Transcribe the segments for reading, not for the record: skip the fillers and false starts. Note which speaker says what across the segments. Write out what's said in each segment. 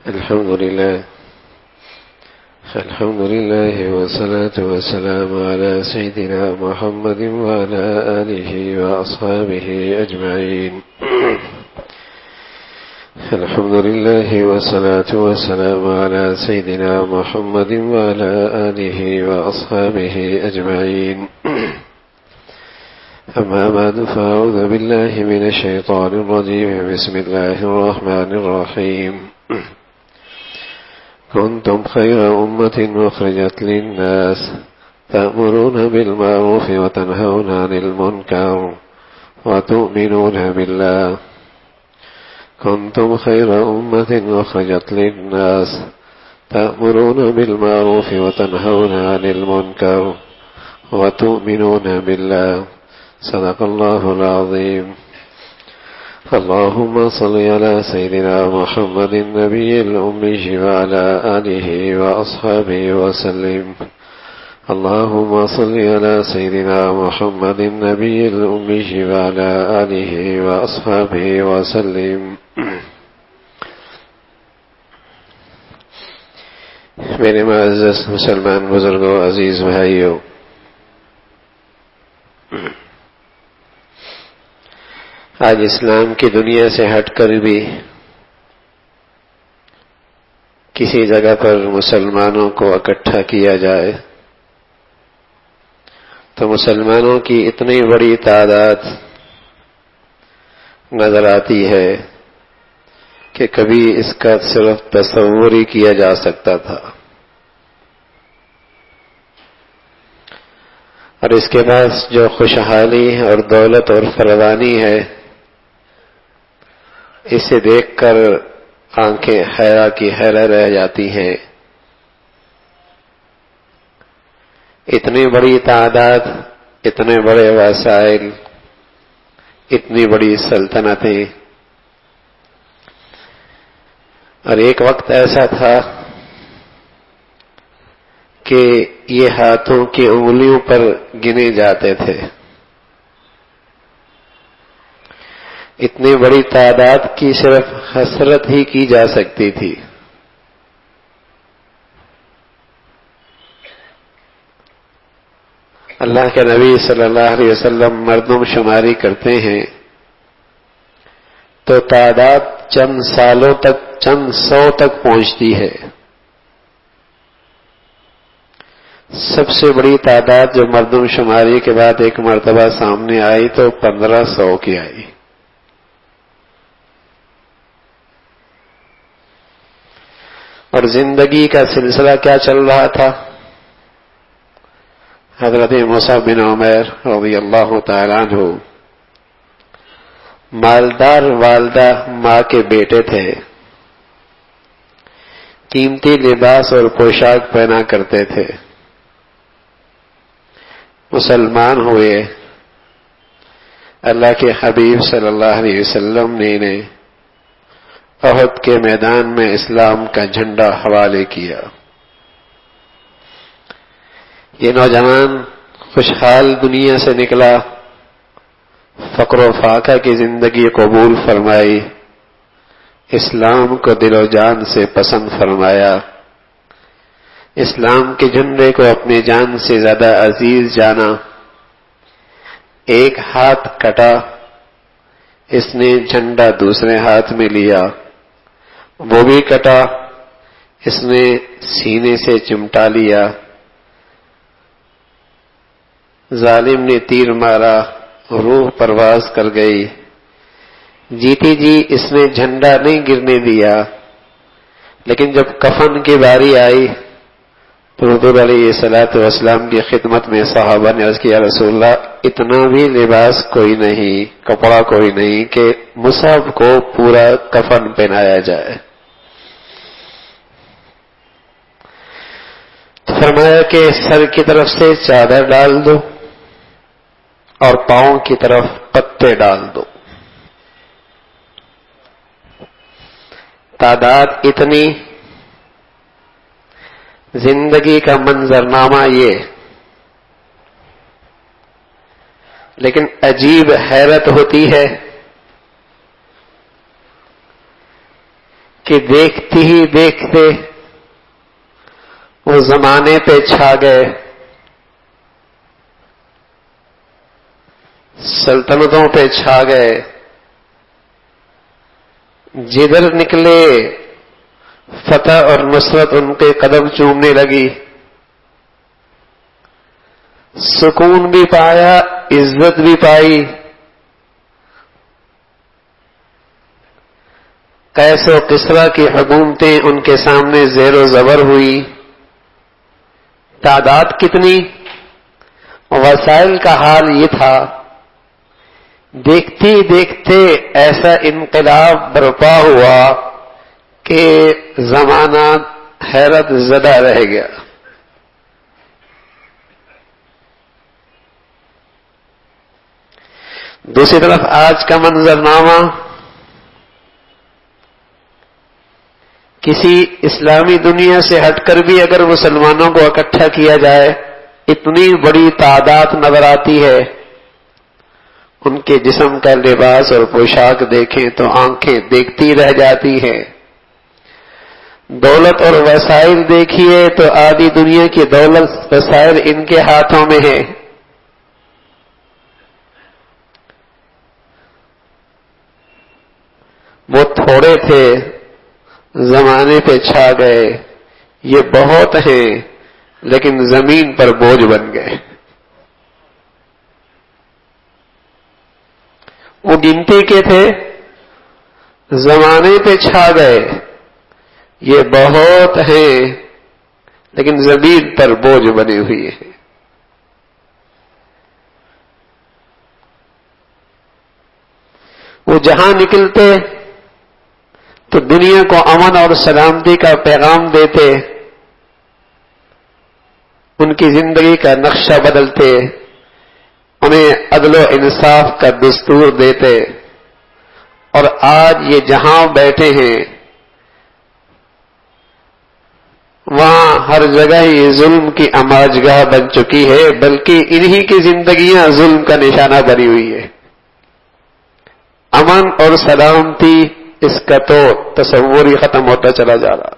Speaker 1: الحمد لله والصلاة والسلام على سيدنا محمد وعلى آله وأصحابه أجمعين. الحمد لله والصلاة والسلام على سيدنا محمد وعلى آله وأصحابه أجمعين. أما بعد، فأعوذ بالله من الشيطان الرجيم. بسم الله الرحمن الرحيم. كنتم خير أمة أخرجت للناس تأمرون بالمعروف وتنهون عن المنكر وتؤمنون بالله. كنتم خير أمة أخرجت للناس تأمرون بالمعروف وتنهون عن المنكر وتؤمنون بالله. صدق الله العظيم. اللهم صل على سيدنا محمد النبي الأمي وعلى آله وأصحابه وسلم. اللهم صل على سيدنا محمد النبي الأمي وعلى آله وأصحابه وسلم. میرے معزز مسلمان بزرگوں، عزیز بھائیوں، آج اسلام کی دنیا سے ہٹ کر بھی کسی جگہ پر مسلمانوں کو اکٹھا کیا جائے تو مسلمانوں کی اتنی بڑی تعداد نظر آتی ہے کہ کبھی اس کا صرف تصور ہی کیا جا سکتا تھا، اور اس کے پاس جو خوشحالی اور دولت اور فراوانی ہے، اسے دیکھ کر آنکھیں حیرہ کی حیرہ رہ جاتی ہیں۔ اتنی بڑی تعداد، اتنے بڑے وسائل، اتنی بڑی سلطنتیں، اور ایک وقت ایسا تھا کہ یہ ہاتھوں کی انگلیوں پر گنے جاتے تھے۔ اتنی بڑی تعداد کی صرف حسرت ہی کی جا سکتی تھی۔ اللہ کے نبی صلی اللہ علیہ وسلم مردم شماری کرتے ہیں تو تعداد چند سالوں تک، چند سو تک پہنچتی ہے۔ سب سے بڑی تعداد جو مردم شماری کے بعد ایک مرتبہ سامنے آئی تو 1500 کی آئی۔ اور زندگی کا سلسلہ کیا چل رہا تھا؟ حضرت مصعب بن عمیر رضی اللہ تعالیٰ عنہ مالدار والدہ ماں کے بیٹے تھے، قیمتی لباس اور پوشاک پہنا کرتے تھے۔ مسلمان ہوئے، اللہ کے حبیب صلی اللہ علیہ وسلم نے انہیں احد کے میدان میں اسلام کا جھنڈا حوالے کیا۔ یہ نوجوان خوشحال دنیا سے نکلا، فقر و فاقہ کی زندگی قبول فرمائی، اسلام کو دل و جان سے پسند فرمایا، اسلام کے جھنڈے کو اپنی جان سے زیادہ عزیز جانا۔ ایک ہاتھ کٹا، اس نے جھنڈا دوسرے ہاتھ میں لیا، وہ بھی کٹا، اس نے سینے سے چمٹا لیا۔ ظالم نے تیر مارا، روح پرواز کر گئی، جیتی جی اس نے جھنڈا نہیں گرنے دیا۔ لیکن جب کفن کی باری آئی تو حضور علیہ الصلوۃ والسلام کی خدمت میں صحابہ نے عرض کیا، رسول اللہ اتنا بھی لباس کوئی نہیں، کپڑا کوئی نہیں کہ مصعب کو پورا کفن پہنایا جائے۔ تو فرمایا کہ سر کی طرف سے چادر ڈال دو اور پاؤں کی طرف پتے ڈال دو۔ تعداد اتنی، زندگی کا منظرنامہ یہ، لیکن عجیب حیرت ہوتی ہے کہ دیکھتے ہی دیکھتے وہ زمانے پہ چھا گئے، سلطنتوں پہ چھا گئے، جدھر نکلے فتح اور نصرت ان کے قدم چومنے لگی، سکون بھی پایا، عزت بھی پائی۔ قیس و کسریٰ کی حکومتیں ان کے سامنے زیر و زبر ہوئی۔ تعداد کتنی، وسائل کا حال یہ تھا، دیکھتے دیکھتے ایسا انقلاب برپا ہوا کہ زمانہ حیرت زدہ رہ گیا۔ دوسری طرف آج کا منظرنامہ، کسی اسلامی دنیا سے ہٹ کر بھی اگر مسلمانوں کو اکٹھا کیا جائے، اتنی بڑی تعداد نظر آتی ہے، ان کے جسم کا لباس اور پوشاک دیکھیں تو آنکھیں دیکھتی رہ جاتی ہیں۔ دولت اور وسائل دیکھیے تو آدھی دنیا کی دولت وسائل ان کے ہاتھوں میں ہے۔ وہ تھوڑے تھے، زمانے پہ چھا گئے، یہ بہت ہیں لیکن زمین پر بوجھ بن گئے۔ وہ گنتی کے تھے، زمانے پہ چھا گئے، یہ بہت ہیں لیکن زمین پر بوجھ بنے ہوئے ہیں۔ وہ جہاں نکلتے تو دنیا کو امن اور سلامتی کا پیغام دیتے، ان کی زندگی کا نقشہ بدلتے، انہیں عدل و انصاف کا دستور دیتے، اور آج یہ جہاں بیٹھے ہیں وہاں ہر جگہ یہ ظلم کی آماجگاہ بن چکی ہے، بلکہ انہی کی زندگیاں ظلم کا نشانہ بنی ہوئی ہے۔ امن اور سلامتی، اس کا تو تصور ہی ختم ہوتا چلا جا رہا۔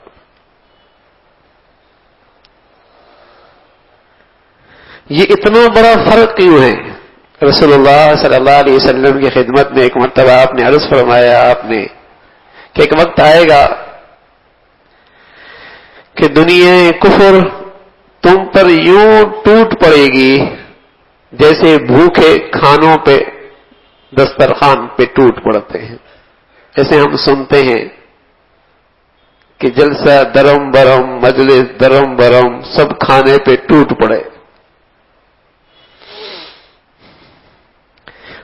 Speaker 1: یہ اتنا بڑا فرق کیوں ہے؟ رسول اللہ صلی اللہ علیہ وسلم کی خدمت میں ایک مرتبہ آپ نے عرض فرمایا آپ نے کہ ایک وقت آئے گا کہ دنیا کفر تم پر یوں ٹوٹ پڑے گی جیسے بھوکے کھانوں پہ دسترخوان پہ ٹوٹ پڑتے ہیں۔ جیسے ہم سنتے ہیں کہ جلسہ درم برم، مجلس درم برم، سب کھانے پہ ٹوٹ پڑے۔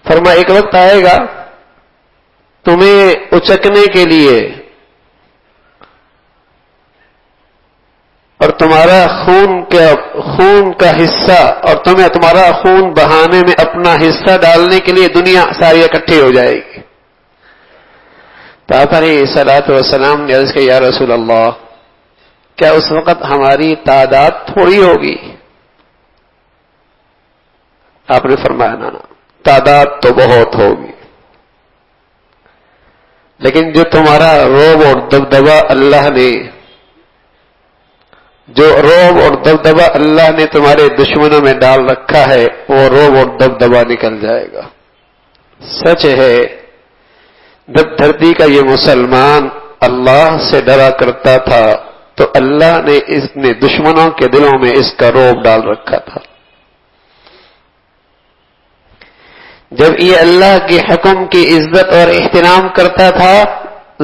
Speaker 1: فرمایا ایک وقت آئے گا تمہیں اچکنے کے لیے اور تمہارا خون کا حصہ اور تمہیں تمہارا خون بہانے میں اپنا حصہ ڈالنے کے لیے دنیا ساری اکٹھی ہو جائے گی۔ تو آپ علیہ الصلوۃ والسلام نے عرض کیا یا رسول اللہ، کیا اس وقت ہماری تعداد تھوڑی ہوگی؟ آپ نے فرمایا نا، تعداد تو بہت ہوگی، لیکن جو تمہارا رعب اور دبدبہ اللہ نے تمہارے دشمنوں میں ڈال رکھا ہے، وہ رعب اور دبدبہ نکل جائے گا۔ سچ ہے، جب دھرتی کا یہ مسلمان اللہ سے ڈرا کرتا تھا تو اللہ نے اپنے دشمنوں کے دلوں میں اس کا رعب ڈال رکھا تھا۔ جب یہ اللہ کے حکم کی عزت اور احترام کرتا تھا،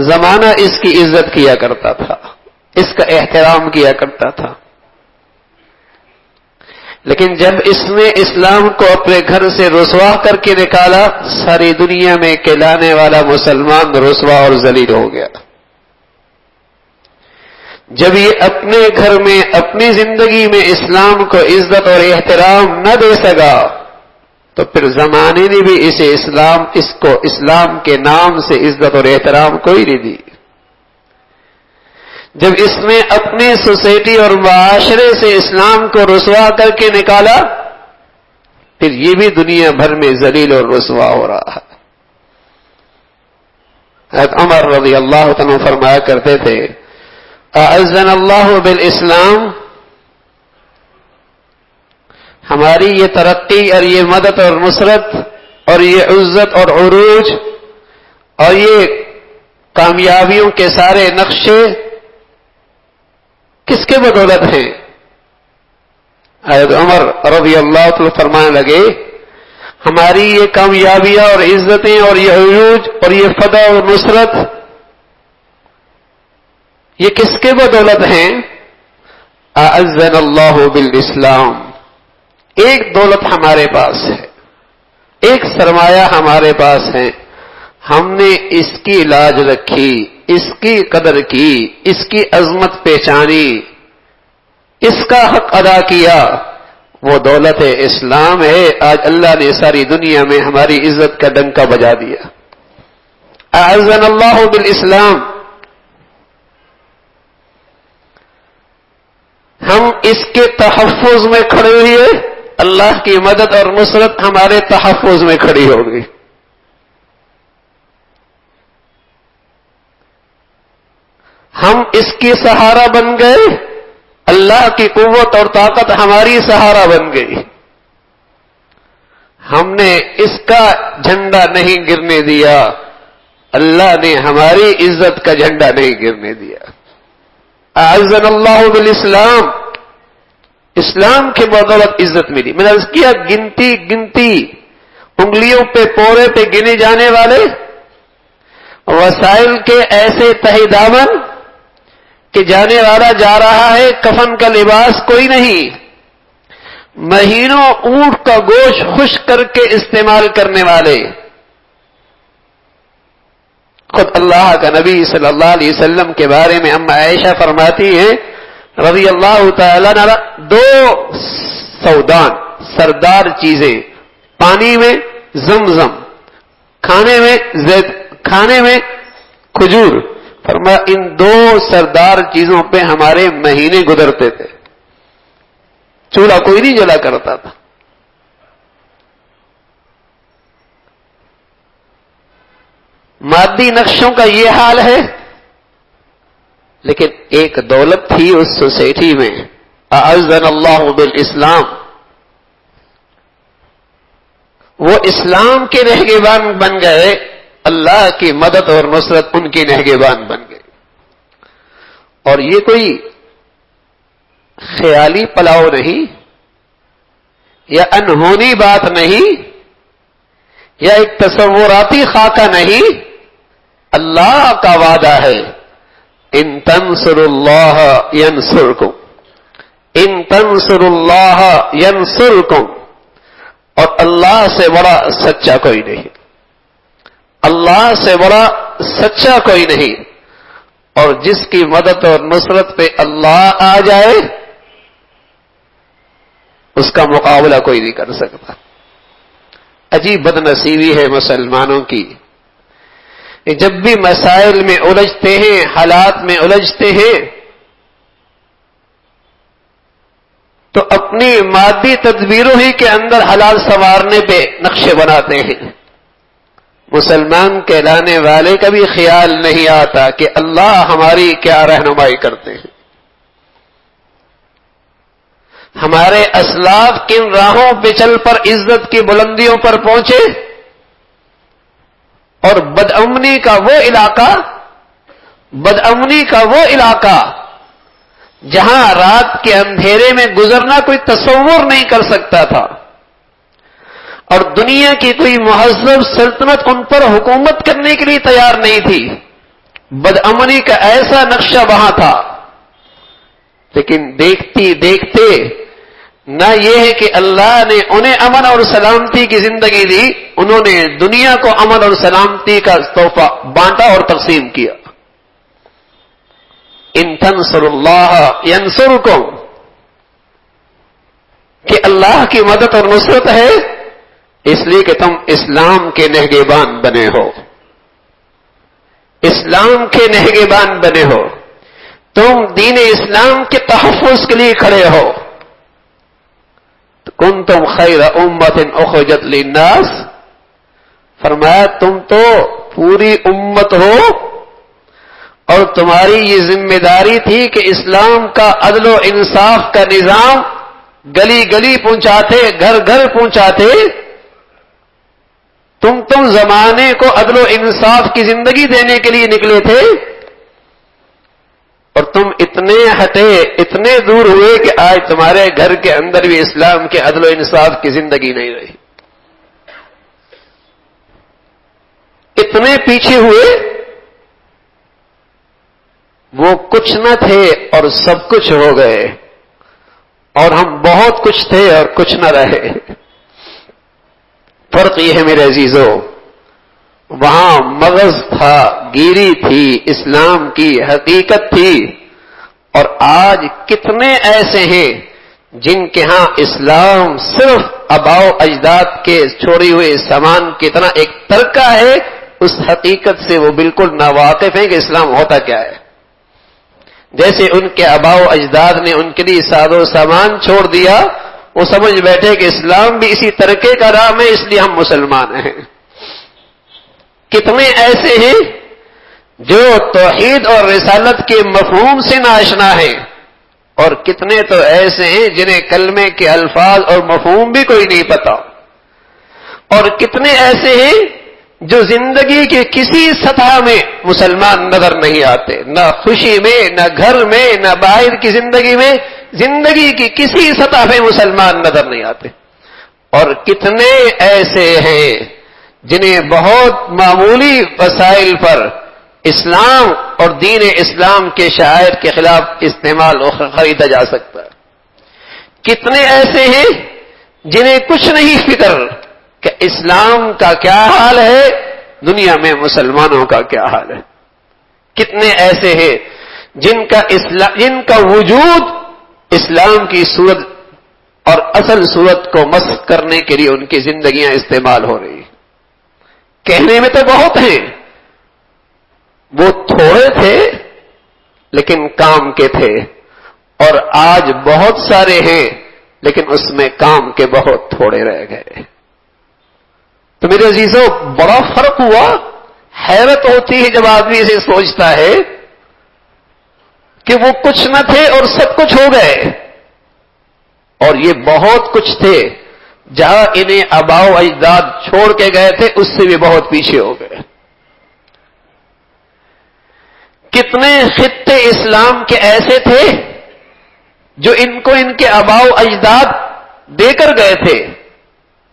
Speaker 1: زمانہ اس کی عزت کیا کرتا تھا، اس کا احترام کیا کرتا تھا۔ لیکن جب اس نے اسلام کو اپنے گھر سے رسوا کر کے نکالا، ساری دنیا میں کہلانے والا مسلمان رسوا اور ذلیل ہو گیا۔ جب یہ اپنے گھر میں اپنی زندگی میں اسلام کو عزت اور احترام نہ دے سکا تو پھر زمانے نے بھی اس کو اسلام کے نام سے عزت اور احترام کوئی نہیں دی۔ جب اس نے اپنی سوسائٹی اور معاشرے سے اسلام کو رسوا کر کے نکالا، پھر یہ بھی دنیا بھر میں ذلیل اور رسوا ہو رہا ہے۔ حضرت عمر رضی اللہ عنہ فرمایا کرتے تھے اعزنا اللہ بالاسلام، ہماری یہ ترقی اور یہ مدد اور نصرت اور یہ عزت اور عروج اور یہ کامیابیوں کے سارے نقشے کس کے بدولت ہیں؟ حضرت عمر رضی اللہ عنہ فرمانے لگے ہماری یہ کامیابیاں اور عزتیں اور یہ عروج اور یہ فتح اور نصرت یہ کس کے بدولت ہیں؟ اعزنا اللہ بالاسلام، ایک دولت ہمارے پاس ہے، ایک سرمایہ ہمارے پاس ہے، ہم نے اس کی لاج رکھی، اس کی قدر کی، اس کی عظمت پہچانی، اس کا حق ادا کیا، وہ دولت اسلام ہے۔ آج اللہ نے ساری دنیا میں ہماری عزت کا ڈنکا بجا دیا۔ اعزنا اللہ بالاسلام، ہم اس کے تحفظ میں کھڑے ہوئے، اللہ کی مدد اور نصرت ہمارے تحفظ میں کھڑی ہو گئی۔ ہم اس کی سہارا بن گئے، اللہ کی قوت اور طاقت ہماری سہارا بن گئی۔ ہم نے اس کا جھنڈا نہیں گرنے دیا، اللہ نے ہماری عزت کا جھنڈا نہیں گرنے دیا۔ اعزنا اللہ بالاسلام، اسلام کے بدولت عزت ملی۔ میں نے عرض کیا گنتی انگلیوں پہ پورے پہ گنے جانے والے وسائل کے ایسے تہی دامن کہ جانے والا جا رہا ہے، کفن کا لباس کوئی نہیں، مہینوں اونٹ کا گوشت خشک کر کے استعمال کرنے والے۔ خود اللہ کا نبی صلی اللہ علیہ وسلم کے بارے میں اما عائشہ فرماتی ہیں رضی اللہ تعالیٰ عنہ، دو سودان سردار چیزیں، پانی میں زمزم، کھانے میں کھجور، فرمایا ان دو سردار چیزوں پہ ہمارے مہینے گزرتے تھے، چولہا کوئی نہیں جلا کرتا تھا۔ مادی نقشوں کا یہ حال ہے، لیکن ایک دولت تھی اس سوسائٹی میں، اعزنا اللہ بالاسلام، وہ اسلام کے نگہبان بن گئے، اللہ کی مدد اور نصرت ان کی نگہبان بن گئی۔ اور یہ کوئی خیالی پلاؤ نہیں، یا انہونی بات نہیں، یا ایک تصوراتی خاکہ نہیں، اللہ کا وعدہ ہے ان تنصروا اللہ ینصرکم، ان تنصروا اللہ ینصرکم، اور اللہ سے بڑا سچا کوئی نہیں، اللہ سے بڑا سچا کوئی نہیں، اور جس کی مدد اور نصرت پہ اللہ آ جائے اس کا مقابلہ کوئی نہیں کر سکتا۔ عجیب بد نصیبی ہے مسلمانوں کی، جب بھی مسائل میں الجھتے ہیں، حالات میں الجھتے ہیں، تو اپنی مادی تدبیروں ہی کے اندر حلال سنوارنے پہ نقشے بناتے ہیں۔ مسلمان کہلانے والے کا بھی خیال نہیں آتا کہ اللہ ہماری کیا رہنمائی کرتے ہیں، ہمارے اسلاف کن راہوں پہ چل پر عزت کی بلندیوں پر پہنچے، اور بدامنی کا وہ علاقہ جہاں رات کے اندھیرے میں گزرنا کوئی تصور نہیں کر سکتا تھا، اور دنیا کی کوئی مہذب سلطنت ان پر حکومت کرنے کے لیے تیار نہیں تھی، بدامنی کا ایسا نقشہ وہاں تھا۔ لیکن دیکھتے نہ یہ ہے کہ اللہ نے انہیں امن اور سلامتی کی زندگی دی، انہوں نے دنیا کو امن اور سلامتی کا تحفہ بانٹا اور تقسیم کیا۔ ان تنصروا اللہ ینصرکم، کہ اللہ کی مدد اور نصرت ہے اس لیے کہ تم اسلام کے نگہبان بنے ہو، اسلام کے نگہبان بنے ہو، تم دین اسلام کے تحفظ کے لیے کھڑے ہو۔ کنتم خیر امت اخرجت للناس، فرمایا تم تو پوری امت ہو اور تمہاری یہ ذمہ داری تھی کہ اسلام کا عدل و انصاف کا نظام گلی گلی پہنچاتے، گھر گھر پہنچاتے، تم زمانے کو عدل و انصاف کی زندگی دینے کے لیے نکلے تھے، اور تم اتنے ہٹے، اتنے دور ہوئے کہ آج تمہارے گھر کے اندر بھی اسلام کے عدل و انصاف کی زندگی نہیں رہی. اتنے پیچھے ہوئے، وہ کچھ نہ تھے اور سب کچھ ہو گئے، اور ہم بہت کچھ تھے اور کچھ نہ رہے. فرق یہ ہے میرے عزیزو، وہاں مغز تھا، گیری تھی، اسلام کی حقیقت تھی، اور آج کتنے ایسے ہیں جن کے ہاں اسلام صرف آباؤ اجداد کے چھوڑی ہوئے سامان کی طرح ایک ترکہ ہے، اس حقیقت سے وہ بالکل ناواقف ہیں کہ اسلام ہوتا کیا ہے. جیسے ان کے آباؤ اجداد نے ان کے لیے ساز و سامان چھوڑ دیا، وہ سمجھ بیٹھے کہ اسلام بھی اسی طریقے کا نام ہے، اس لیے ہم مسلمان ہیں. کتنے ایسے ہیں جو توحید اور رسالت کے مفہوم سے ناشنا ہیں، اور کتنے تو ایسے ہیں جنہیں کلمے کے الفاظ اور مفہوم بھی کوئی نہیں پتا، اور کتنے ایسے ہیں جو زندگی کے کسی سطح میں مسلمان نظر نہیں آتے، نہ خوشی میں، نہ گھر میں، نہ باہر کی زندگی میں، زندگی کی کسی سطح پہ مسلمان نظر نہیں آتے. اور کتنے ایسے ہیں جنہیں بہت معمولی وسائل پر اسلام اور دین اسلام کے شعائر کے خلاف استعمال اور خریدا جا سکتا ہے. کتنے ایسے ہیں جنہیں کچھ نہیں فکر کہ اسلام کا کیا حال ہے، دنیا میں مسلمانوں کا کیا حال ہے. کتنے ایسے ہیں جن کا وجود اسلام کی صورت اور اصل صورت کو مسخ کرنے کے لیے ان کی زندگیاں استعمال ہو رہی. کہنے میں تو بہت ہیں، وہ تھوڑے تھے لیکن کام کے تھے، اور آج بہت سارے ہیں لیکن اس میں کام کے بہت تھوڑے رہ گئے. تو میرے عزیزوں، بڑا فرق ہوا. حیرت ہوتی ہے جب آدمی اسے سوچتا ہے کہ وہ کچھ نہ تھے اور سب کچھ ہو گئے، اور یہ بہت کچھ تھے جہاں انہیں آباؤ اجداد چھوڑ کے گئے تھے اس سے بھی بہت پیچھے ہو گئے. کتنے خطے اسلام کے ایسے تھے جو ان کو ان کے آباؤ اجداد دے کر گئے تھے،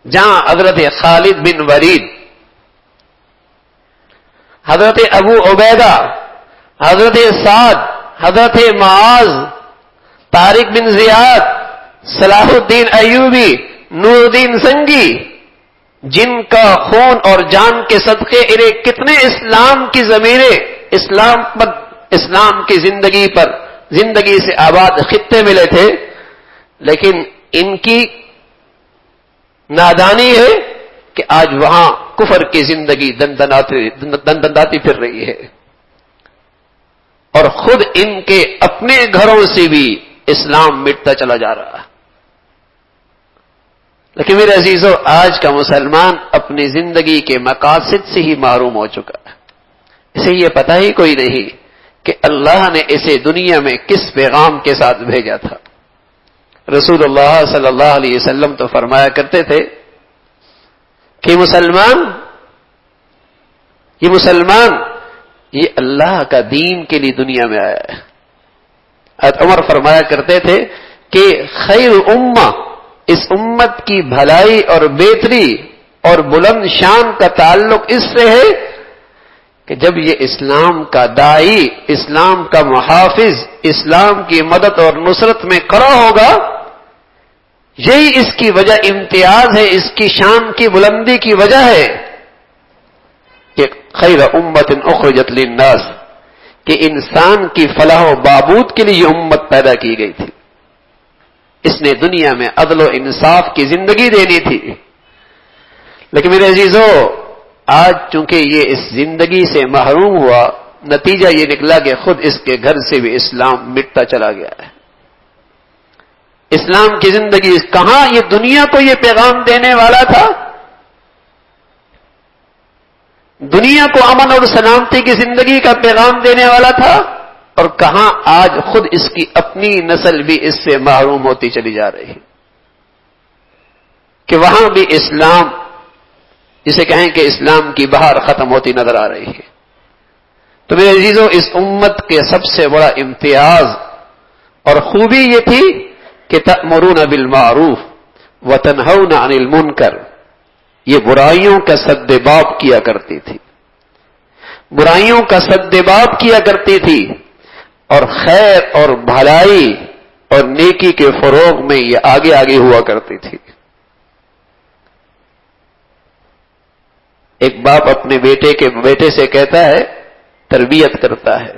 Speaker 1: جہاں حضرت خالد بن ولید، حضرت ابو عبیدہ، حضرت سعد، حضرت معاذ، طارق بن زیاد، صلاح الدین ایوبی، نور الدین سنگی، جن کا خون اور جان کے صدقے انہیں کتنے اسلام کی ضمیریں، اسلام کی زندگی سے آباد خطے ملے تھے، لیکن ان کی نادانی ہے کہ آج وہاں کفر کی زندگی دندناتی پھر رہی ہے، اور خود ان کے اپنے گھروں سے بھی اسلام مٹتا چلا جا رہا ہے. لیکن میرے عزیزو، آج کا مسلمان اپنی زندگی کے مقاصد سے ہی محروم ہو چکا ہے. اسے یہ پتہ ہی کوئی نہیں کہ اللہ نے اسے دنیا میں کس پیغام کے ساتھ بھیجا تھا. رسول اللہ صلی اللہ علیہ وسلم تو فرمایا کرتے تھے کہ مسلمان یہ اللہ کا دین کے لیے دنیا میں آیا ہے. عمر فرمایا کرتے تھے کہ خیر امہ، اس امت کی بھلائی اور بہتری اور بلند شان کا تعلق اس سے ہے کہ جب یہ اسلام کا داعی، اسلام کا محافظ، اسلام کی مدد اور نصرت میں کھڑا ہوگا، یہی اس کی وجہ امتیاز ہے، اس کی شان کی بلندی کی وجہ ہے کہ خیر امت اخرجت للناس، کہ انسان کی فلاح و بہبود کے لیے یہ امت پیدا کی گئی تھی. اس نے دنیا میں عدل و انصاف کی زندگی دینی تھی. لیکن میرے عزیزو، آج چونکہ یہ اس زندگی سے محروم ہوا، نتیجہ یہ نکلا کہ خود اس کے گھر سے بھی اسلام مٹتا چلا گیا ہے. اسلام کی زندگی کہاں یہ دنیا کو یہ پیغام دینے والا تھا دنیا کو امن اور سلامتی کی زندگی کا پیغام دینے والا تھا، اور کہاں آج خود اس کی اپنی نسل بھی اس سے محروم ہوتی چلی جا رہی ہے کہ وہاں بھی اسلام، جسے کہیں کہ اسلام کی بہار ختم ہوتی نظر آ رہی ہے۔ تو میرے عزیزوں، اس امت کے سب سے بڑا امتیاز اور خوبی یہ تھی کہ تأمرون بالمعروف وتنہون عن المنکر، یہ برائیوں کا سدباب کیا کرتی تھی، برائیوں کا سدباب کیا کرتی تھی، اور خیر اور بھلائی اور نیکی کے فروغ میں یہ آگے آگے ہوا کرتی تھی۔ ایک باپ اپنے بیٹے سے کہتا ہے، تربیت کرتا ہے،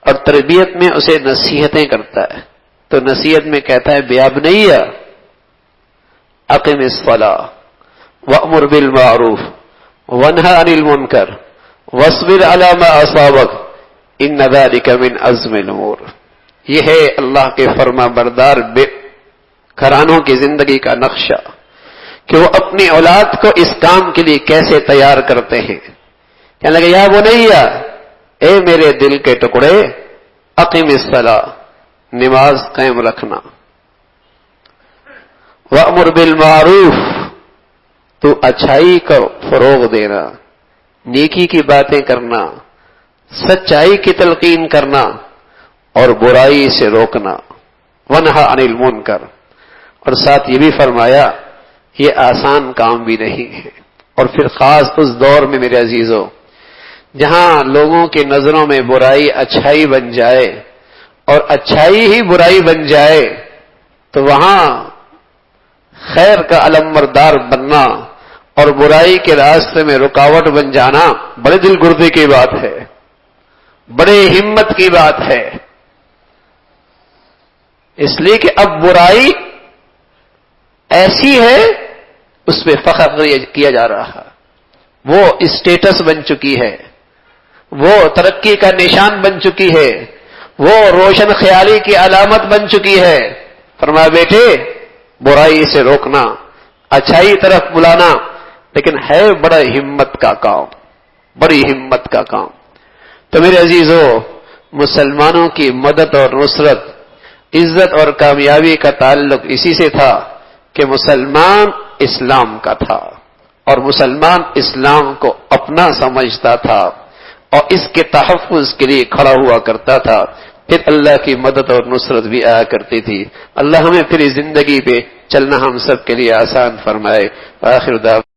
Speaker 1: اور تربیت میں اسے نصیحتیں کرتا ہے، تو نصیحت میں کہتا ہے، بیا بنی اقم الصلاۃ وأمر بالمعروف وانہی عن المنکر واصبر علی ما اصابک ان ذلک من عزم الامور۔ یہ ہے اللہ کے فرما بردار گھرانوں کی زندگی کا نقشہ کہ وہ اپنی اولاد کو اس کام کے لیے کیسے تیار کرتے ہیں۔ کہنے لگے، یا بنیا، اے میرے دل کے ٹکڑے، اقم الصلاۃ، نماز قائم رکھنا، وأمر بالمعروف، تو اچھائی کو فروغ دینا، نیکی کی باتیں کرنا، سچائی کی تلقین کرنا، اور برائی سے روکنا، ونہی عن المنکر، اور ساتھ یہ بھی فرمایا یہ آسان کام بھی نہیں ہے۔ اور پھر خاص اس دور میں میرے عزیزوں، جہاں لوگوں کی نظروں میں برائی اچھائی بن جائے اور اچھائی ہی برائی بن جائے، تو وہاں خیر کا علمبردار بننا اور برائی کے راستے میں رکاوٹ بن جانا بڑے دل گردی کی بات ہے، بڑے ہمت کی بات ہے۔ اس لیے کہ اب برائی ایسی ہے، اس پہ فخر کیا جا رہا ہے، وہ اسٹیٹس بن چکی ہے، وہ ترقی کا نشان بن چکی ہے، وہ روشن خیالی کی علامت بن چکی ہے۔ فرمایا، بیٹے برائی سے روکنا، اچھائی طرف بلانا، لیکن ہے بڑا ہمت کا کام، بڑی ہمت کا کام۔ تو میرے عزیزو، مسلمانوں کی مدد اور نصرت، عزت اور کامیابی کا تعلق اسی سے تھا کہ مسلمان اسلام کا تھا، اور مسلمان اسلام کو اپنا سمجھتا تھا اور اس کے تحفظ کے لیے کھڑا ہوا کرتا تھا، پھر اللہ کی مدد اور نصرت بھی آیا کرتی تھی۔ اللہ ہمیں پھر اس زندگی پہ چلنا ہم سب کے لیے آسان فرمائے۔ آخر دعوانا